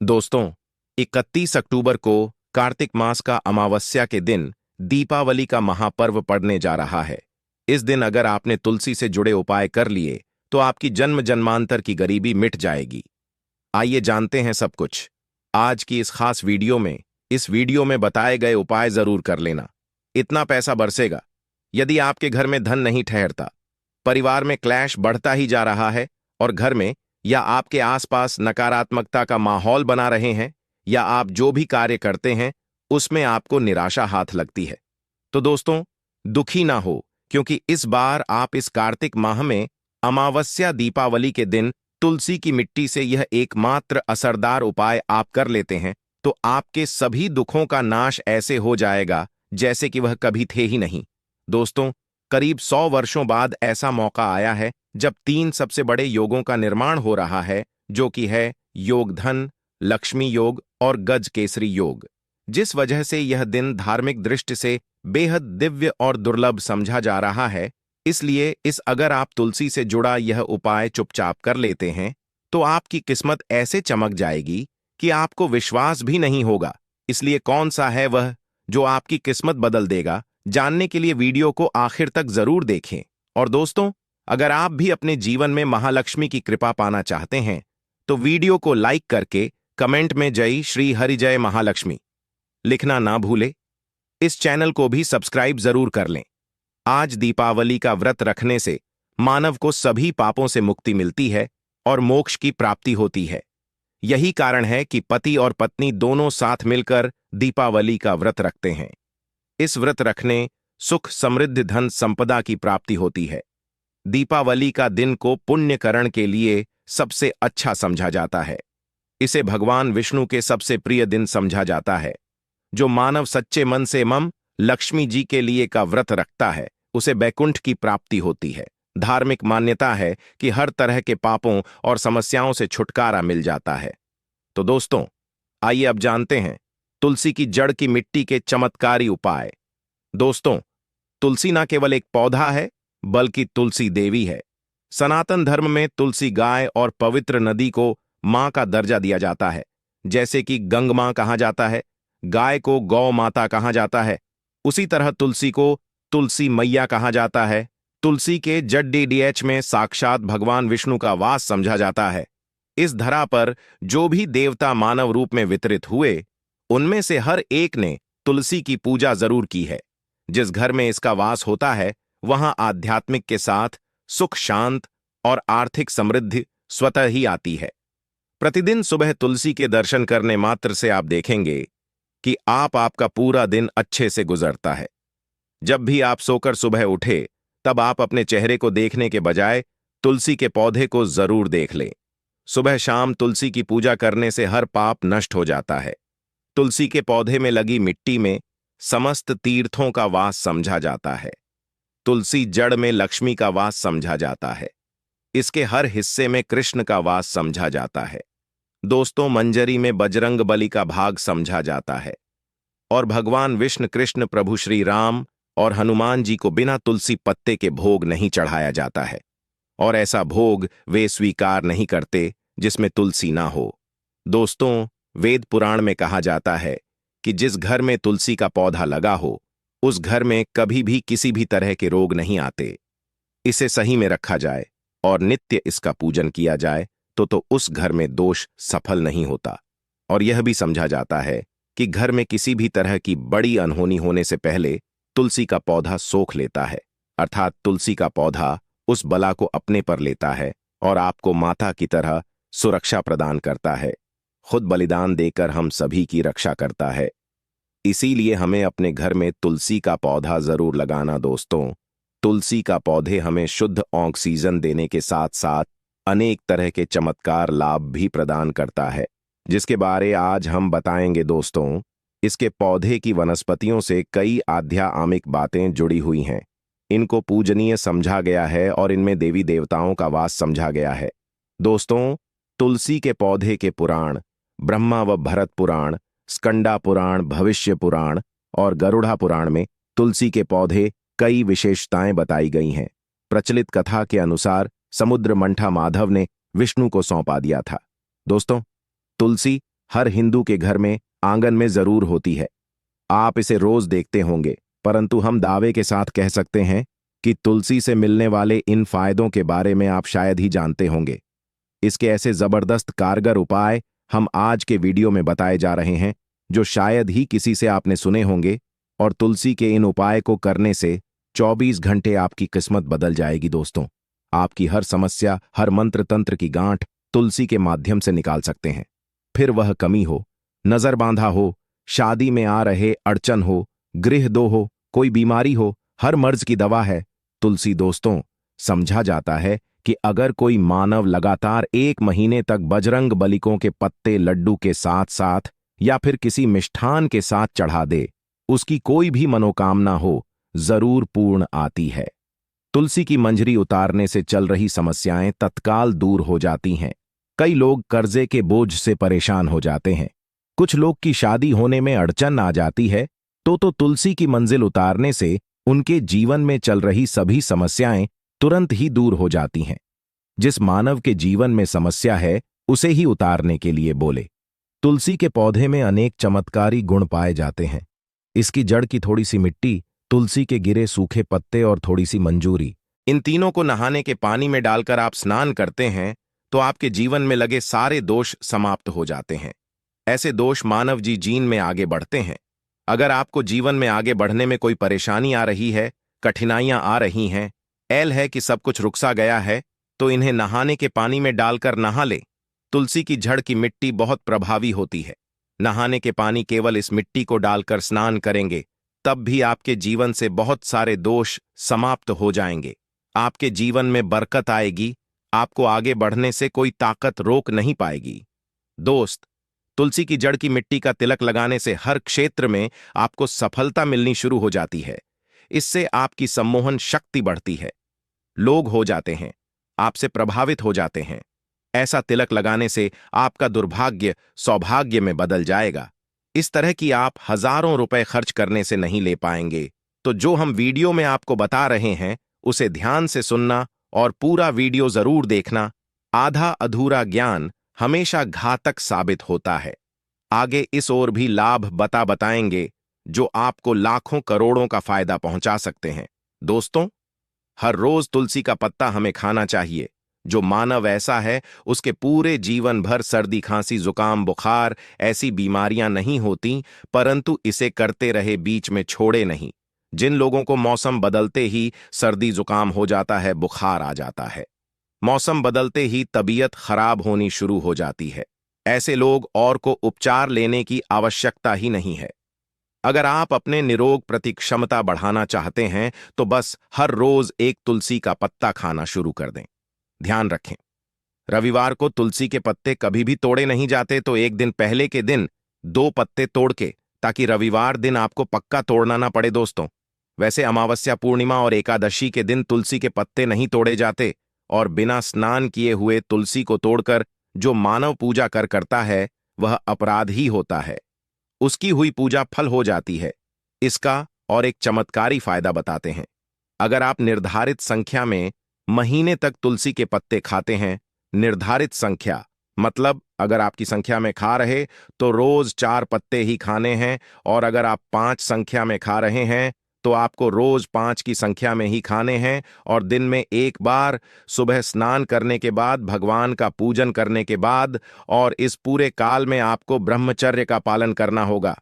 दोस्तों, 31 अक्टूबर को कार्तिक मास का अमावस्या के दिन दीपावली का महापर्व पड़ने जा रहा है। इस दिन अगर आपने तुलसी से जुड़े उपाय कर लिए तो आपकी जन्म जन्मांतर की गरीबी मिट जाएगी। आइए जानते हैं सब कुछ आज की इस खास वीडियो में। इस वीडियो में बताए गए उपाय जरूर कर लेना, इतना पैसा बरसेगा। यदि आपके घर में धन नहीं ठहरता, परिवार में क्लैश बढ़ता ही जा रहा है और घर में या आपके आसपास नकारात्मकता का माहौल बना रहे हैं, या आप जो भी कार्य करते हैं उसमें आपको निराशा हाथ लगती है, तो दोस्तों दुखी ना हो, क्योंकि इस बार आप इस कार्तिक माह में अमावस्या दीपावली के दिन तुलसी की मिट्टी से यह एकमात्र असरदार उपाय आप कर लेते हैं तो आपके सभी दुखों का नाश ऐसे हो जाएगा जैसे कि वह कभी थे ही नहीं। दोस्तों, करीब 100 वर्षों बाद ऐसा मौका आया है जब 3 सबसे बड़े योगों का निर्माण हो रहा है, जो कि है योग धन, लक्ष्मी योग और गज केसरी योग, जिस वजह से यह दिन धार्मिक दृष्टि से बेहद दिव्य और दुर्लभ समझा जा रहा है। इसलिए अगर आप तुलसी से जुड़ा यह उपाय चुपचाप कर लेते हैं तो आपकी किस्मत ऐसे चमक जाएगी कि आपको विश्वास भी नहीं होगा। इसलिए कौन सा है वह जो आपकी किस्मत बदल देगा, जानने के लिए वीडियो को आखिर तक जरूर देखें। और दोस्तों, अगर आप भी अपने जीवन में महालक्ष्मी की कृपा पाना चाहते हैं तो वीडियो को लाइक करके कमेंट में जय श्री हरि जय महालक्ष्मी लिखना ना भूले। इस चैनल को भी सब्सक्राइब जरूर कर लें। आज दीपावली का व्रत रखने से मानव को सभी पापों से मुक्ति मिलती है और मोक्ष की प्राप्ति होती है। यही कारण है कि पति और पत्नी दोनों साथ मिलकर दीपावली का व्रत रखते हैं। इस व्रत रखने सुख, समृद्धि, धन, संपदा की प्राप्ति होती है। दीपावली का दिन को पुण्यकरण के लिए सबसे अच्छा समझा जाता है। इसे भगवान विष्णु के सबसे प्रिय दिन समझा जाता है। जो मानव सच्चे मन से मम लक्ष्मी जी के लिए का व्रत रखता है उसे बैकुंठ की प्राप्ति होती है। धार्मिक मान्यता है कि हर तरह के पापों और समस्याओं से छुटकारा मिल जाता है। तो दोस्तों, आइए अब जानते हैं तुलसी की जड़ की मिट्टी के चमत्कारी उपाय। दोस्तों, तुलसी न केवल एक पौधा है बल्कि तुलसी देवी है। सनातन धर्म में तुलसी गाय और पवित्र नदी को मां का दर्जा दिया जाता है। जैसे कि गंग मां कहा जाता है, गाय को गौ माता कहा जाता है, उसी तरह तुलसी को तुलसी मैया कहा जाता है। तुलसी के जड़ डीडीएच में साक्षात भगवान विष्णु का वास समझा जाता है। इस धरा पर जो भी देवता मानव रूप में वितरित हुए, उनमें से हर एक ने तुलसी की पूजा जरूर की है। जिस घर में इसका वास होता है वहां आध्यात्मिक के साथ सुख, शांत और आर्थिक समृद्धि स्वतः ही आती है। प्रतिदिन सुबह तुलसी के दर्शन करने मात्र से आप देखेंगे कि आपका पूरा दिन अच्छे से गुजरता है। जब भी आप सोकर सुबह उठे तब आप अपने चेहरे को देखने के बजाय तुलसी के पौधे को जरूर देख लें। सुबह शाम तुलसी की पूजा करने से हर पाप नष्ट हो जाता है। तुलसी के पौधे में लगी मिट्टी में समस्त तीर्थों का वास समझा जाता है। तुलसी जड़ में लक्ष्मी का वास समझा जाता है। इसके हर हिस्से में कृष्ण का वास समझा जाता है। दोस्तों, मंजरी में बजरंग बली का भाग समझा जाता है। और भगवान विष्णु, कृष्ण, प्रभु श्री राम और हनुमान जी को बिना तुलसी पत्ते के भोग नहीं चढ़ाया जाता है। और ऐसा भोग वे स्वीकार नहीं करते जिसमें तुलसी ना हो। दोस्तों, वेद पुराण में कहा जाता है कि जिस घर में तुलसी का पौधा लगा हो उस घर में कभी भी किसी भी तरह के रोग नहीं आते। इसे सही में रखा जाए और नित्य इसका पूजन किया जाए तो उस घर में दोष सफल नहीं होता। और यह भी समझा जाता है कि घर में किसी भी तरह की बड़ी अनहोनी होने से पहले तुलसी का पौधा सोख लेता है, अर्थात तुलसी का पौधा उस बला को अपने पर लेता है और आपको माता की तरह सुरक्षा प्रदान करता है। खुद बलिदान देकर हम सभी की रक्षा करता है। इसीलिए हमें अपने घर में तुलसी का पौधा जरूर लगाना। दोस्तों, तुलसी का पौधे हमें शुद्ध ऑक्सीजन देने के साथ साथ अनेक तरह के चमत्कार लाभ भी प्रदान करता है, जिसके बारे आज हम बताएंगे। दोस्तों, इसके पौधे की वनस्पतियों से कई आध्यात्मिक बातें जुड़ी हुई हैं। इनको पूजनीय समझा गया है और इनमें देवी देवताओं का वास समझा गया है। दोस्तों, तुलसी के पौधे के पुराण ब्रह्मा व भरत पुराण, स्कंदा पुराण, भविष्य पुराण और गरुड़ा पुराण में तुलसी के पौधे कई विशेषताएं बताई गई हैं। प्रचलित कथा के अनुसार समुद्र मंथा माधव ने विष्णु को सौंपा दिया था। दोस्तों, तुलसी हर हिंदू के घर में आंगन में जरूर होती है। आप इसे रोज देखते होंगे, परंतु हम दावे के साथ कह सकते हैं कि तुलसी से मिलने वाले इन फायदों के बारे में आप शायद ही जानते होंगे। इसके ऐसे जबरदस्त कारगर उपाय हम आज के वीडियो में बताए जा रहे हैं, जो शायद ही किसी से आपने सुने होंगे। और तुलसी के इन उपाय को करने से 24 घंटे आपकी किस्मत बदल जाएगी दोस्तों। आपकी हर समस्या, हर मंत्र तंत्र की गांठ तुलसी के माध्यम से निकाल सकते हैं। फिर वह कमी हो, नजर बांधा हो, शादी में आ रहे अड़चन हो, गृह दो हो, कोई बीमारी हो, हर मर्ज की दवा है तुलसी दोस्तों। समझा जाता है कि अगर कोई मानव लगातार 1 महीने तक बजरंग बलिकों के पत्ते लड्डू के साथ साथ या फिर किसी मिष्ठान के साथ चढ़ा दे, उसकी कोई भी मनोकामना हो जरूर पूर्ण आती है। तुलसी की मंजरी उतारने से चल रही समस्याएं तत्काल दूर हो जाती हैं। कई लोग कर्जे के बोझ से परेशान हो जाते हैं, कुछ लोग की शादी होने में अड़चन आ जाती है, तो तुलसी की मंजिल उतारने से उनके जीवन में चल रही सभी समस्याएं तुरंत ही दूर हो जाती हैं। जिस मानव के जीवन में समस्या है उसे ही उतारने के लिए बोले। तुलसी के पौधे में अनेक चमत्कारी गुण पाए जाते हैं। इसकी जड़ की थोड़ी सी मिट्टी, तुलसी के गिरे सूखे पत्ते और थोड़ी सी मंजूरी, इन तीनों को नहाने के पानी में डालकर आप स्नान करते हैं तो आपके जीवन में लगे सारे दोष समाप्त हो जाते हैं। ऐसे दोष मानव जीन में आगे बढ़ते हैं। अगर आपको जीवन में आगे बढ़ने में कोई परेशानी आ रही है, कठिनाइयां आ रही हैं, ऐल है कि सब कुछ रुकसा गया है, तो इन्हें नहाने के पानी में डालकर नहा ले। तुलसी की जड़ की मिट्टी बहुत प्रभावी होती है। नहाने के पानी केवल इस मिट्टी को डालकर स्नान करेंगे तब भी आपके जीवन से बहुत सारे दोष समाप्त हो जाएंगे। आपके जीवन में बरकत आएगी, आपको आगे बढ़ने से कोई ताकत रोक नहीं पाएगी। दोस्त, तुलसी की जड़ की मिट्टी का तिलक लगाने से हर क्षेत्र में आपको सफलता मिलनी शुरू हो जाती है। इससे आपकी सम्मोहन शक्ति बढ़ती है, लोग हो जाते हैं, आपसे प्रभावित हो जाते हैं। ऐसा तिलक लगाने से आपका दुर्भाग्य सौभाग्य में बदल जाएगा। इस तरह की आप हजारों रुपए खर्च करने से नहीं ले पाएंगे। तो जो हम वीडियो में आपको बता रहे हैं उसे ध्यान से सुनना और पूरा वीडियो जरूर देखना। आधा अधूरा ज्ञान हमेशा घातक साबित होता है। आगे इस ओर भी लाभ बताएंगे जो आपको लाखों करोड़ों का फायदा पहुंचा सकते हैं। दोस्तों, हर रोज तुलसी का पत्ता हमें खाना चाहिए। जो मानव ऐसा है उसके पूरे जीवन भर सर्दी, खांसी, जुकाम, बुखार ऐसी बीमारियां नहीं होती, परंतु इसे करते रहे, बीच में छोड़े नहीं। जिन लोगों को मौसम बदलते ही सर्दी जुकाम हो जाता है, बुखार आ जाता है, मौसम बदलते ही तबीयत खराब होनी शुरू हो जाती है, ऐसे लोग और को उपचार लेने की आवश्यकता ही नहीं है। अगर आप अपने निरोग प्रति क्षमता बढ़ाना चाहते हैं तो बस हर रोज एक तुलसी का पत्ता खाना शुरू कर दें। ध्यान रखें, रविवार को तुलसी के पत्ते कभी भी तोड़े नहीं जाते, तो एक दिन पहले के दिन 2 पत्ते तोड़ के, ताकि रविवार दिन आपको पक्का तोड़ना ना पड़े दोस्तों। वैसे अमावस्या, पूर्णिमा और एकादशी के दिन तुलसी के पत्ते नहीं तोड़े जाते, और बिना स्नान किए हुए तुलसी को तोड़कर जो मानव पूजा करता है वह अपराध ही होता है। उसकी हुई पूजा फल हो जाती है। इसका और एक चमत्कारी फायदा बताते हैं। अगर आप निर्धारित संख्या में महीने तक तुलसी के पत्ते खाते हैं, निर्धारित संख्या मतलब अगर आपकी संख्या में खा रहे तो रोज 4 पत्ते ही खाने हैं, और अगर आप 5 संख्या में खा रहे हैं तो आपको रोज 5 की संख्या में ही खाने हैं, और दिन में एक बार सुबह स्नान करने के बाद, भगवान का पूजन करने के बाद, और इस पूरे काल में आपको ब्रह्मचर्य का पालन करना होगा।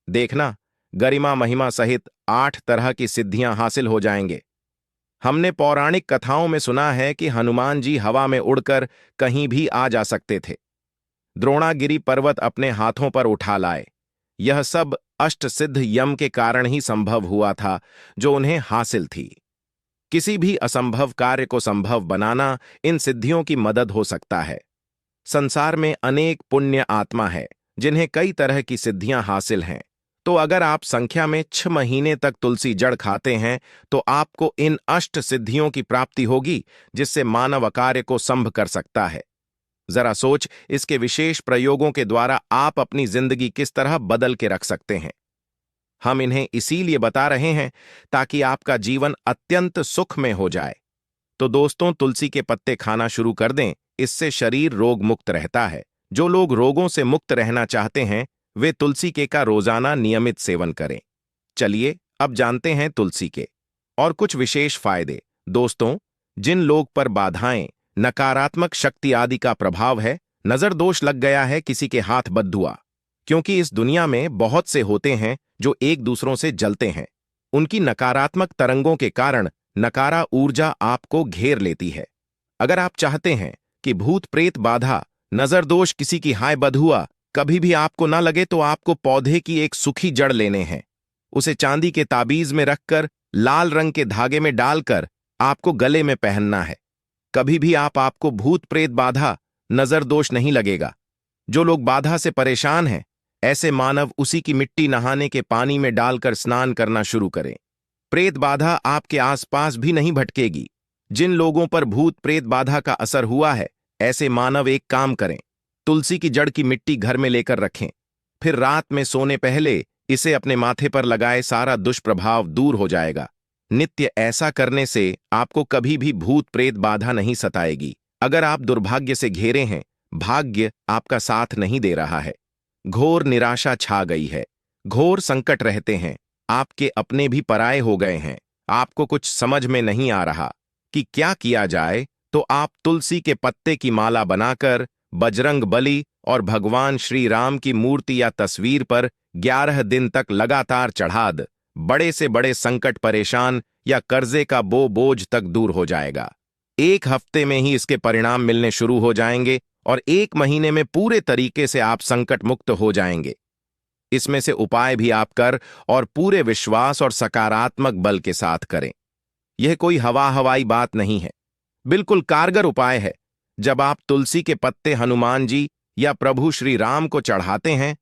देखना, गरिमा महिमा सहित 8 तरह की सिद्धियां हासिल हो जाएंगे। हमने पौराणिक कथाओं में सुना है कि हनुमान जी हवा में उड़कर कहीं भी आ जा सकते थे। द्रोणागिरी पर्वत अपने हाथों पर उठा लाए। यह सब अष्टसिद्ध यम के कारण ही संभव हुआ था, जो उन्हें हासिल थी। किसी भी असंभव कार्य को संभव बनाना इन सिद्धियों की मदद हो सकता है। संसार में अनेक पुण्य आत्मा है जिन्हें कई तरह की सिद्धियां हासिल हैं। तो अगर आप संख्या में 6 महीने तक तुलसी जड़ खाते हैं तो आपको इन अष्ट सिद्धियों की प्राप्ति होगी, जिससे मानव कार्य को संभ कर सकता है। जरा सोच, इसके विशेष प्रयोगों के द्वारा आप अपनी जिंदगी किस तरह बदल के रख सकते हैं। हम इन्हें इसीलिए बता रहे हैं ताकि आपका जीवन अत्यंत सुख में हो जाए। तो दोस्तों, तुलसी के पत्ते खाना शुरू कर दें, इससे शरीर रोग मुक्त रहता है, जो लोग रोगों से मुक्त रहना चाहते हैं वे तुलसी के का रोजाना नियमित सेवन करें। चलिए अब जानते हैं तुलसी के और कुछ विशेष फायदे। दोस्तों, जिन लोग पर बाधाएं, नकारात्मक शक्ति आदि का प्रभाव है, नजर दोष लग गया है, किसी के हाथ बद हुआ, क्योंकि इस दुनिया में बहुत से होते हैं जो एक दूसरों से जलते हैं। उनकी नकारात्मक तरंगों के कारण नकारा ऊर्जा आपको घेर लेती है। अगर आप चाहते हैं कि भूत प्रेत बाधा, नजर दोष, किसी की हाय बद हुआ कभी भी आपको ना लगे, तो आपको पौधे की एक सूखी जड़ लेने हैं। उसे चांदी के ताबीज में रखकर लाल रंग के धागे में डालकर आपको गले में पहनना है। कभी भी आपको भूत प्रेत बाधा, नजर दोष नहीं लगेगा। जो लोग बाधा से परेशान हैं, ऐसे मानव उसी की मिट्टी नहाने के पानी में डालकर स्नान करना शुरू करें। प्रेत बाधा आपके आसपास भी नहीं भटकेगी। जिन लोगों पर भूत प्रेत बाधा का असर हुआ है, ऐसे मानव एक काम करें, तुलसी की जड़ की मिट्टी घर में लेकर रखें, फिर रात में सोने पहले इसे अपने माथे पर लगाए, सारा दुष्प्रभाव दूर हो जाएगा। नित्य ऐसा करने से आपको कभी भी भूत प्रेत बाधा नहीं सताएगी। अगर आप दुर्भाग्य से घेरे हैं, भाग्य आपका साथ नहीं दे रहा है, घोर निराशा छा गई है, घोर संकट रहते हैं, आपके अपने भी पराये हो गए हैं, आपको कुछ समझ में नहीं आ रहा कि क्या किया जाए, तो आप तुलसी के पत्ते की माला बनाकर बजरंग बली और भगवान श्री राम की मूर्ति या तस्वीर पर 11 दिन तक लगातार चढ़ा द। बड़े से बड़े संकट, परेशान या कर्जे का बोझ तक दूर हो जाएगा। 1 हफ्ते में ही इसके परिणाम मिलने शुरू हो जाएंगे और 1 महीने में पूरे तरीके से आप संकट मुक्त हो जाएंगे। इसमें से उपाय भी आप कर और पूरे विश्वास और सकारात्मक बल के साथ करें। यह कोई हवाई बात नहीं है, बिल्कुल कारगर उपाय है। जब आप तुलसी के पत्ते हनुमान जी या प्रभु श्री राम को चढ़ाते हैं,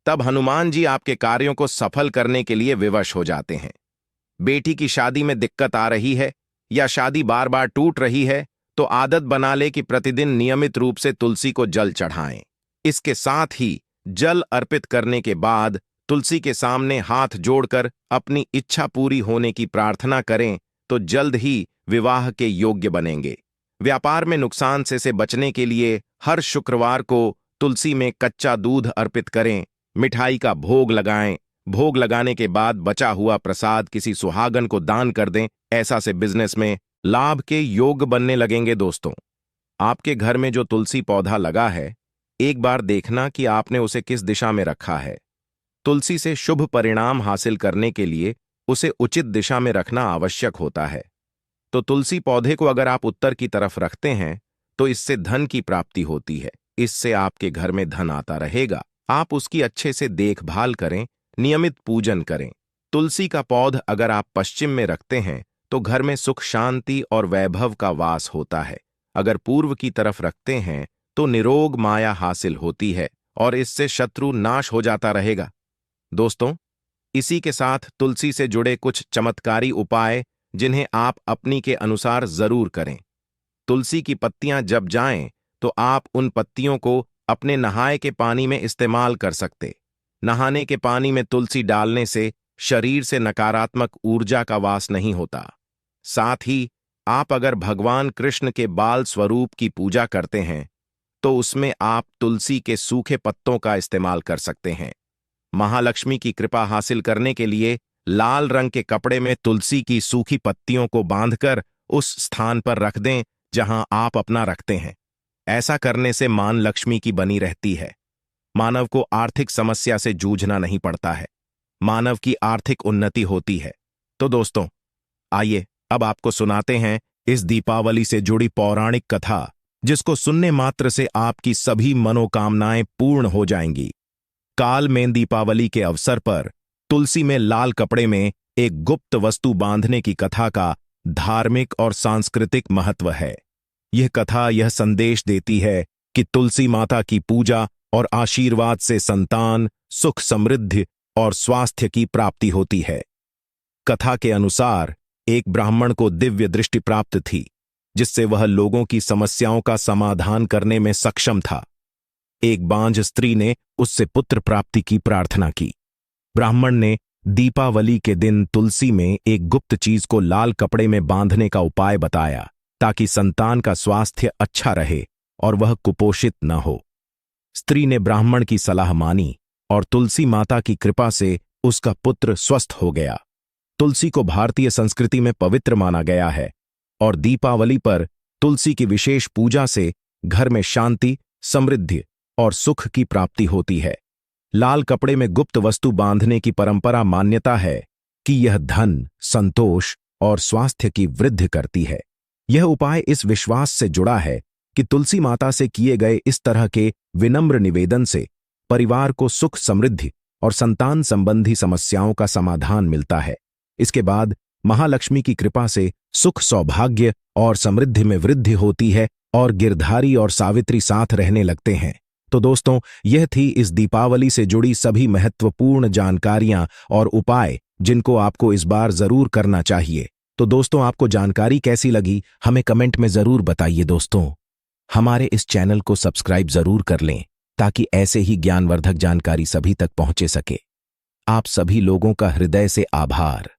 तब हनुमान जी आपके कार्यों को सफल करने के लिए विवश हो जाते हैं। बेटी की शादी में दिक्कत आ रही है या शादी बार बार टूट रही है, तो आदत बना ले कि प्रतिदिन नियमित रूप से तुलसी को जल चढ़ाएं। इसके साथ ही जल अर्पित करने के बाद तुलसी के सामने हाथ जोड़कर अपनी इच्छा पूरी होने की प्रार्थना करें, तो जल्द ही विवाह के योग्य बनेंगे। व्यापार में नुकसान से बचने के लिए हर शुक्रवार को तुलसी में कच्चा दूध अर्पित करें, मिठाई का भोग लगाएं। भोग लगाने के बाद बचा हुआ प्रसाद किसी सुहागन को दान कर दें। ऐसा से बिजनेस में लाभ के योग बनने लगेंगे। दोस्तों, आपके घर में जो तुलसी पौधा लगा है, एक बार देखना कि आपने उसे किस दिशा में रखा है। तुलसी से शुभ परिणाम हासिल करने के लिए उसे उचित दिशा में रखना आवश्यक होता है। तो तुलसी पौधे को अगर आप उत्तर की तरफ रखते हैं, तो इससे धन की प्राप्ति होती है। इससे आपके घर में धन आता रहेगा। आप उसकी अच्छे से देखभाल करें, नियमित पूजन करें। तुलसी का पौध अगर आप पश्चिम में रखते हैं, तो घर में सुख, शांति और वैभव का वास होता है। अगर पूर्व की तरफ रखते हैं, तो निरोग माया हासिल होती है और इससे शत्रु नाश हो जाता रहेगा। दोस्तों, इसी के साथ तुलसी से जुड़े कुछ चमत्कारी उपाय जिन्हें आप अपनी के अनुसार जरूर करें। तुलसी की पत्तियां जब जाएं, तो आप उन पत्तियों को अपने नहाए के पानी में इस्तेमाल कर सकते। नहाने के पानी में तुलसी डालने से शरीर से नकारात्मक ऊर्जा का वास नहीं होता। साथ ही आप अगर भगवान कृष्ण के बाल स्वरूप की पूजा करते हैं, तो उसमें आप तुलसी के सूखे पत्तों का इस्तेमाल कर सकते हैं। महालक्ष्मी की कृपा हासिल करने के लिए लाल रंग के कपड़े में तुलसी की सूखी पत्तियों को बांधकर उस स्थान पर रख दें जहां आप अपना रखते हैं। ऐसा करने से मान लक्ष्मी की बनी रहती है। मानव को आर्थिक समस्या से जूझना नहीं पड़ता है, मानव की आर्थिक उन्नति होती है। तो दोस्तों, आइए अब आपको सुनाते हैं इस दीपावली से जुड़ी पौराणिक कथा, जिसको सुनने मात्र से आपकी सभी मनोकामनाएं पूर्ण हो जाएंगी। काल में दीपावली के अवसर पर तुलसी में लाल कपड़े में एक गुप्त वस्तु बांधने की कथा का धार्मिक और सांस्कृतिक महत्व है। यह कथा यह संदेश देती है कि तुलसी माता की पूजा और आशीर्वाद से संतान, सुख, समृद्धि और स्वास्थ्य की प्राप्ति होती है। कथा के अनुसार एक ब्राह्मण को दिव्य दृष्टि प्राप्त थी, जिससे वह लोगों की समस्याओं का समाधान करने में सक्षम था। एक बांझ स्त्री ने उससे पुत्र प्राप्ति की प्रार्थना की। ब्राह्मण ने दीपावली के दिन तुलसी में एक गुप्त चीज को लाल कपड़े में बांधने का उपाय बताया, ताकि संतान का स्वास्थ्य अच्छा रहे और वह कुपोषित न हो। स्त्री ने ब्राह्मण की सलाह मानी और तुलसी माता की कृपा से उसका पुत्र स्वस्थ हो गया। तुलसी को भारतीय संस्कृति में पवित्र माना गया है और दीपावली पर तुलसी की विशेष पूजा से घर में शांति, समृद्धि और सुख की प्राप्ति होती है। लाल कपड़े में गुप्त वस्तु बांधने की परंपरा मान्यता है कि यह धन, संतोष और स्वास्थ्य की वृद्धि करती है। यह उपाय इस विश्वास से जुड़ा है कि तुलसी माता से किए गए इस तरह के विनम्र निवेदन से परिवार को सुख, समृद्धि और संतान संबंधी समस्याओं का समाधान मिलता है। इसके बाद महालक्ष्मी की कृपा से सुख, सौभाग्य और समृद्धि में वृद्धि होती है और गिरधारी और सावित्री साथ रहने लगते हैं। तो दोस्तों, यह थी इस दीपावली से जुड़ी सभी महत्वपूर्ण जानकारियां और उपाय जिनको आपको इस बार जरूर करना चाहिए। तो दोस्तों, आपको जानकारी कैसी लगी हमें कमेंट में जरूर बताइए। दोस्तों, हमारे इस चैनल को सब्सक्राइब जरूर कर लें ताकि ऐसे ही ज्ञानवर्धक जानकारी सभी तक पहुंचे सके। आप सभी लोगों का हृदय से आभार।